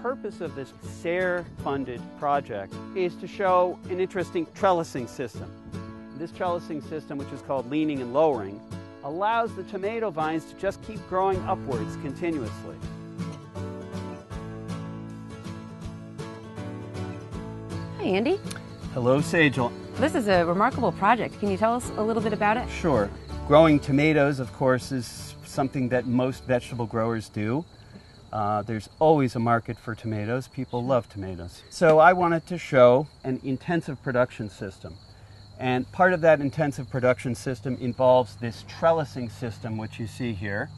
purpose of this SARE-funded project is to show an interesting trellising system. This trellising system, which is called leaning and lowering, allows the tomato vines to just keep growing upwards continuously. Hi, Andy. Hello, Sajal. This is a remarkable project. Can you tell us a little bit about it? Sure. Growing tomatoes, of course, is something that most vegetable growers do. There's always a market for tomatoes. People love tomatoes. So I wanted to show an intensive production system. And part of that intensive production system involves this trellising system, which you see here.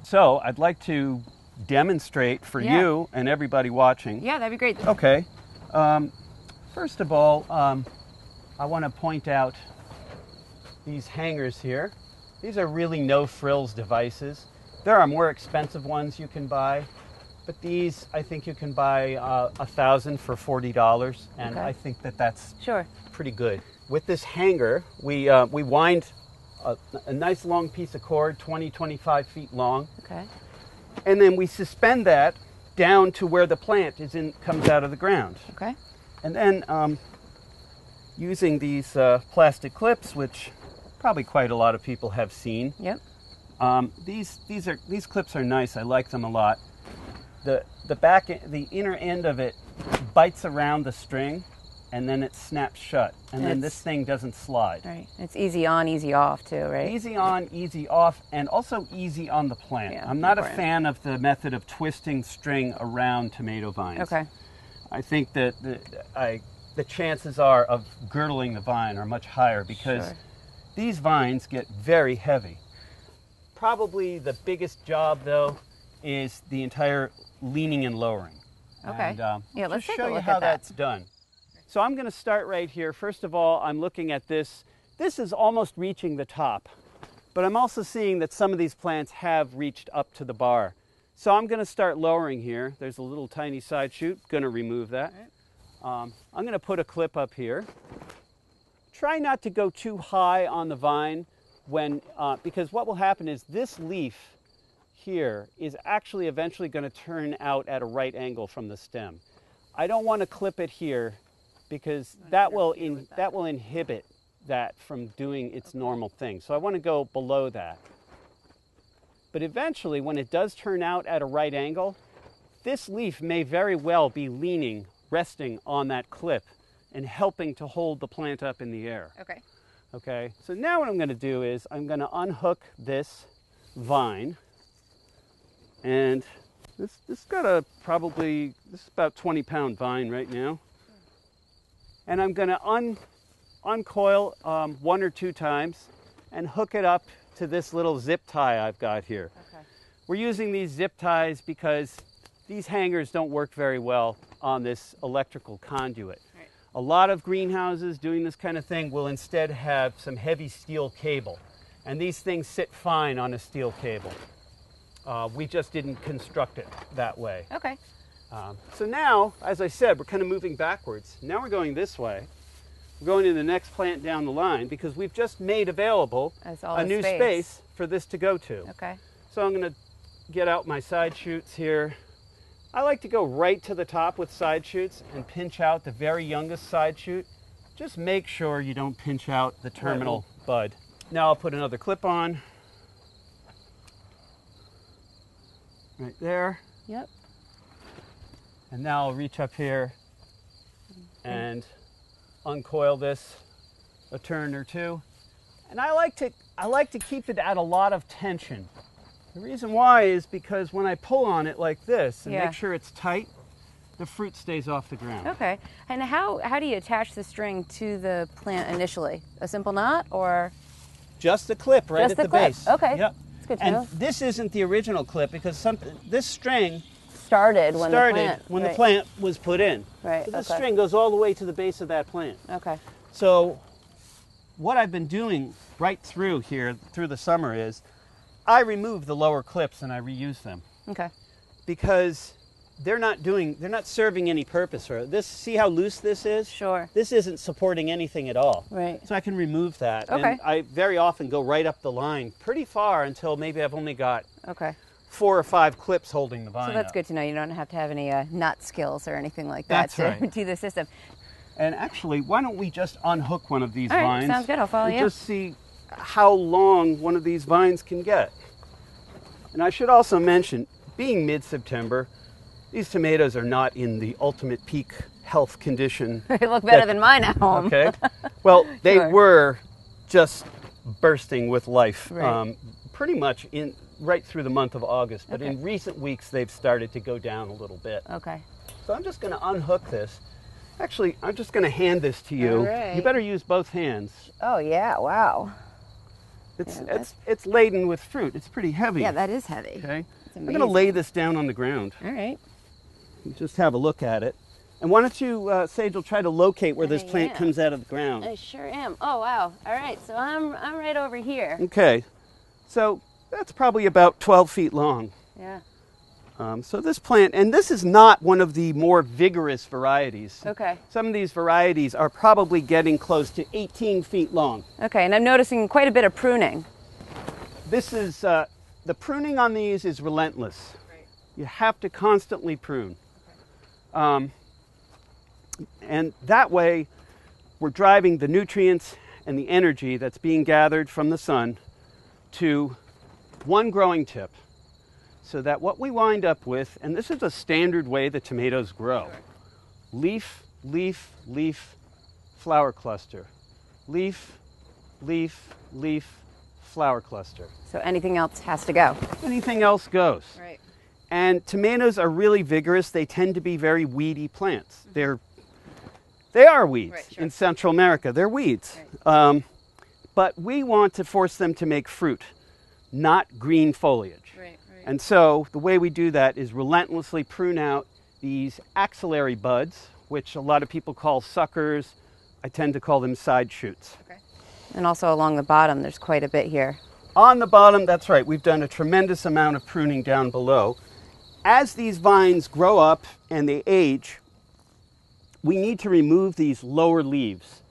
So I'd like to demonstrate for you and everybody watching. Yeah, that'd be great. Okay. First of all, I want to point out these hangers here. These are really no-frills devices. There are more expensive ones you can buy, but these I think you can buy 1,000 for $40, and Okay. I think that that's Sure. pretty good. With this hanger, we wind a nice long piece of cord, 25 feet long, Okay. and then we suspend that down to where the plant comes out of the ground. Okay. And then using these plastic clips, which probably quite a lot of people have seen. Yep. These clips are nice. I like them a lot. The inner end of it bites around the string, and then it snaps shut, and then this thing doesn't slide. Right. It's easy on, easy off too, right? Easy on, easy off, and also easy on the plant. Yeah, I'm not important. a fan of the method of twisting string around tomato vines. Okay. I think that the chances are of girdling the vine are much higher because Sure. these vines get very heavy. Probably the biggest job, though, is the entire leaning and lowering. Okay. And, Yeah, let's just take show a you look how at that. that's done. So I'm going to start right here. First of all, I'm looking at this. This is almost reaching the top, but I'm also seeing that some of these plants have reached up to the bar. So I'm going to start lowering here. There's a little tiny side shoot. Going to remove that. I'm going to put a clip up here. Try not to go too high on the vine because what will happen is this leaf here is actually eventually going to turn out at a right angle from the stem. I don't want to clip it here because that will inhibit that from doing its normal thing. So I want to go below that. But eventually, when it does turn out at a right angle, this leaf may very well be leaning, resting on that clip and helping to hold the plant up in the air. Okay. Okay, so now what I'm going to do is I'm going to unhook this vine, and this is about 20-pound vine right now, and I'm going to uncoil 1 or 2 times and hook it up to this little zip tie I've got here. Okay. We're using these zip ties because these hangers don't work very well on this electrical conduit. Right. A lot of greenhouses doing this kind of thing will instead have some heavy steel cable, and these things sit fine on a steel cable. We just didn't construct it that way. Okay. So now, as I said, we're kind of moving backwards. Now we're going this way. We're going to the next plant down the line because we've just made available a new space for this to go to. Okay. So I'm going to get out my side shoots here. I like to go right to the top with side shoots and pinch out the very youngest side shoot. Just make sure you don't pinch out the terminal bud. Now I'll put another clip on. Right there. Yep. And now I'll reach up here and uncoil this a turn or two. And I like to keep it at a lot of tension. The reason why is because when I pull on it like this and make sure it's tight, the fruit stays off the ground. Okay. And how do you attach the string to the plant initially? A simple knot or? Just the clip right Just at the the clip. base. Okay. Yep. That's good to And know. this isn't the original clip because this string Started when the plant was put in. Right. So this string goes all the way to the base of that plant. Okay. So what I've been doing right through here, through the summer, is I remove the lower clips and I reuse them. Okay. Because they're not serving any purpose for it. See how loose this is? Sure. This isn't supporting anything at all. Right. So I can remove that. Okay. And I very often go right up the line pretty far until maybe I've only got 4 or 5 clips holding the vine So that's up. good to know. You don't have to have any nut skills or anything like that That's right. do the system. And actually, why don't we just unhook one of these All right, vines? sounds good. I'll follow and you. just see how long one of these vines can get. And I should also mention, being mid-September, these tomatoes are not in the ultimate peak health condition. They look better than mine at home. Okay. Well, they Sure. were just bursting with life Right. pretty much right through the month of August. But Okay. in recent weeks, they've started to go down a little bit. Okay. So I'm just going to unhook this. Actually, I'm just going to hand this to you. All right. You better use both hands. Oh, yeah. Wow. It's laden with fruit. It's pretty heavy. Yeah, that is heavy. Okay. It's I'm going to lay this down on the ground. All right. Just have a look at it. And why don't you, Sage, try to locate where this plant Yeah. comes out of the ground. I sure am. Oh, wow. All right. So I'm right over here. Okay. So that's probably about 12 feet long. Yeah. So this plant, and this is not one of the more vigorous varieties. Okay. Some of these varieties are probably getting close to 18 feet long. Okay. And I'm noticing quite a bit of pruning. This is, the pruning on these is relentless. Right. You have to constantly prune. And that way, we're driving the nutrients and the energy that's being gathered from the sun to one growing tip, so that what we wind up with, and this is a standard way that tomatoes grow, Sure. leaf, leaf, leaf, flower cluster, leaf, leaf, leaf, flower cluster. So anything else has to go. Anything else goes. Right. And tomatoes are really vigorous. They tend to be very weedy plants. They are weeds. Right, sure. In Central America. They're weeds. Right. But we want to force them to make fruit, not green foliage. Right. And so the way we do that is relentlessly prune out these axillary buds, which a lot of people call suckers. I tend to call them side shoots. Okay. And also along the bottom, there's quite a bit here. On the bottom, that's right, we've done a tremendous amount of pruning down below. As these vines grow up and they age, we need to remove these lower leaves.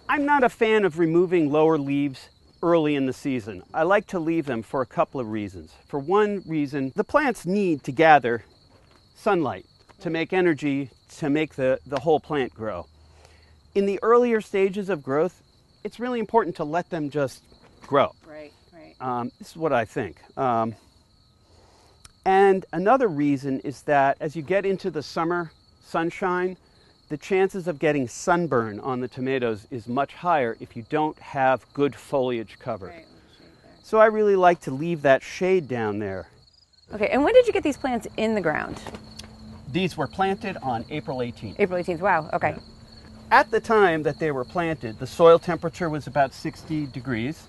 I'm not a fan of removing lower leaves early in the season. I like to leave them for a couple of reasons. For one reason, the plants need to gather sunlight to make energy to make the whole plant grow. In the earlier stages of growth, it's really important to let them just grow. Right. This is what I think. And another reason is that as you get into the summer sunshine, the chances of getting sunburn on the tomatoes is much higher if you don't have good foliage cover. Right. So I really like to leave that shade down there. Okay. And when did you get these plants in the ground? These were planted on April 18th. April 18th. Wow. Okay. Yeah. At the time that they were planted, the soil temperature was about 60 degrees.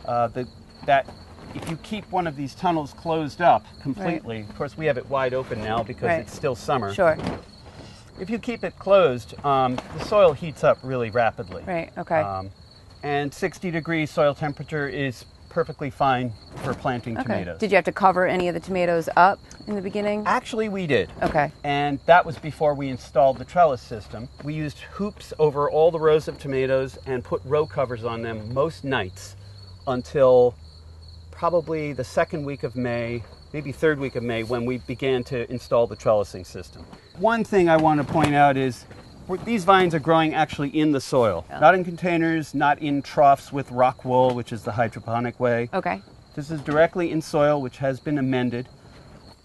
That if you keep one of these tunnels closed up completely, of course we have it wide open now because Right. it's still summer. Sure. If you keep it closed, the soil heats up really rapidly. Right. Okay. And 60-degree soil temperature is perfectly fine for planting Okay. tomatoes. Did you have to cover any of the tomatoes up in the beginning? Actually, we did. Okay. And that was before we installed the trellis system. We used hoops over all the rows of tomatoes and put row covers on them most nights until probably the second week of May, maybe third week of May, when we began to install the trellising system. One thing I want to point out is these vines are growing actually in the soil, not in containers, not in troughs with rock wool, which is the hydroponic way. Okay. This is directly in soil, which has been amended.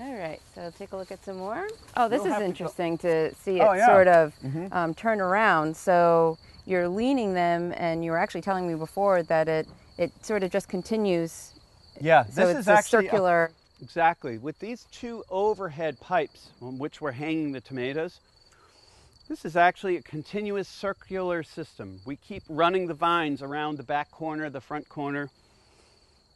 All right. So take a look at some more. Oh, this We'll is have to go- interesting to see it Oh, yeah. sort of turn around. So you're leaning them, and you were actually telling me before that it sort of just continues. Yeah, So this it's is a actually circular. Exactly. With these two overhead pipes on which we're hanging the tomatoes, this is actually a continuous circular system. We keep running the vines around the back corner, the front corner.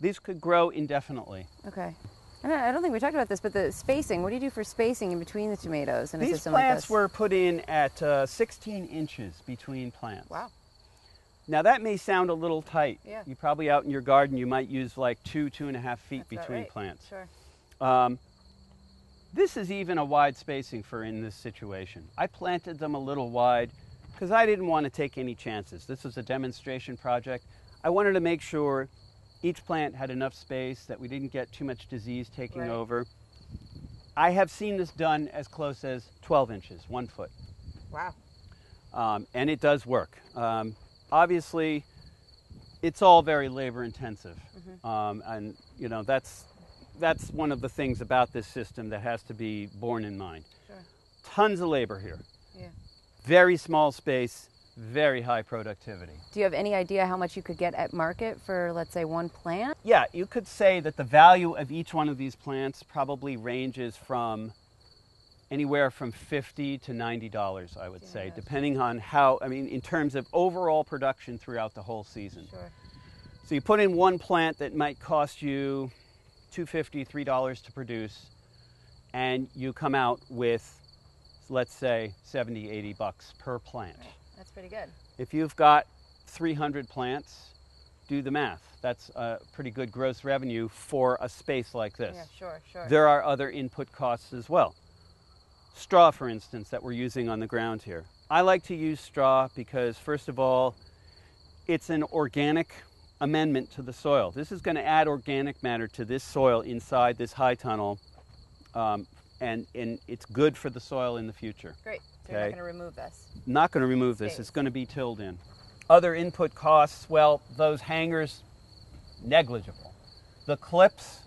These could grow indefinitely. Okay. I don't think we talked about this, but the spacing. What do you do for spacing in between the tomatoes in a These system like plants this? were put in at 16 inches between plants. Wow. Now that may sound a little tight. Yeah. You probably out in your garden, you might use like 2.5 feet That's about between right. plants. Sure. This is even a wide spacing for in this situation. I planted them a little wide because I didn't want to take any chances. This was a demonstration project. I wanted to make sure Each plant had enough space that we didn't get too much disease taking Right. over. I have seen this done as close as 12 inches, 1 foot. Wow. And it does work. Obviously, it's all very labor intensive. And you know, that's one of the things about this system that has to be borne in mind. Sure. Tons of labor here. Yeah. Very small space, very high productivity. Do you have any idea how much you could get at market for, let's say, one plant? Yeah, you could say that the value of each one of these plants probably ranges from anywhere from $50 to $90, I would say, depending on how, I mean, in terms of overall production throughout the whole season. Sure. So you put in one plant that might cost you $2.50, $3 to produce, and you come out with, let's say, $70, $80 per plant. Right. That's pretty good. If you've got 300 plants, do the math. That's a pretty good gross revenue for a space like this. Yeah, sure, sure. There are other input costs as well. Straw, for instance, that we're using on the ground here. I like to use straw because, first of all, it's an organic amendment to the soil. This is going to add organic matter to this soil inside this high tunnel, and it's good for the soil in the future. Great. So you're not going to remove this? Not going to remove this. It's going to be tilled in. Other input costs, well, those hangers, negligible. The clips,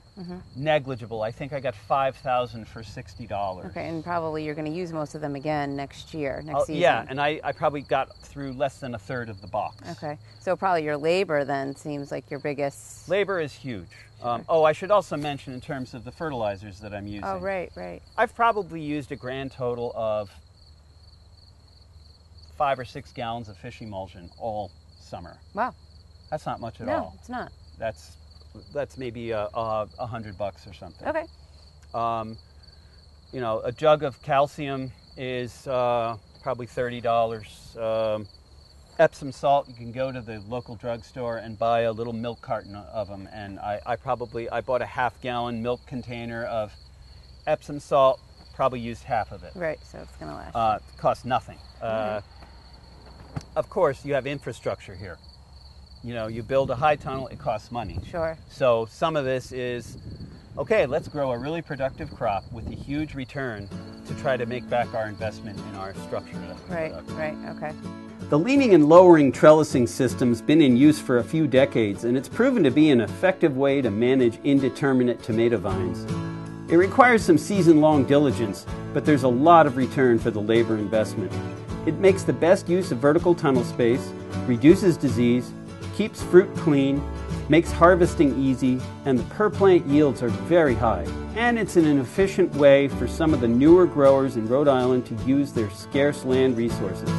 negligible. I think I got 5,000 for $60. Okay, and probably you're going to use most of them again next year, next season. Yeah, and I probably got through less than a third of the box. Okay, so probably your labor then seems like your biggest... Labor is huge. Sure. I should also mention in terms of the fertilizers that I'm using. Oh, right, right. I've probably used a grand total of 5 or 6 gallons of fish emulsion all summer. Wow. That's not much at No, all. it's not. That's maybe $100 or something. Okay. You know, a jug of calcium is probably $30. Epsom salt, you can go to the local drugstore and buy a little milk carton of them, and I bought a half-gallon milk container of Epsom salt, probably used half of it. Right, so it's going to last. It costs nothing. Of course, you have infrastructure here. You know, you build a high tunnel, it costs money. Sure. So some of this is, okay, let's grow a really productive crop with a huge return to try to make back our investment in our structure. Right, right, okay. The leaning and lowering trellising system's been in use for a few decades, and it's proven to be an effective way to manage indeterminate tomato vines. It requires some season-long diligence, but there's a lot of return for the labor investment. It makes the best use of vertical tunnel space, reduces disease, keeps fruit clean, makes harvesting easy, and the per-plant yields are very high. And it's an efficient way for some of the newer growers in Rhode Island to use their scarce land resources.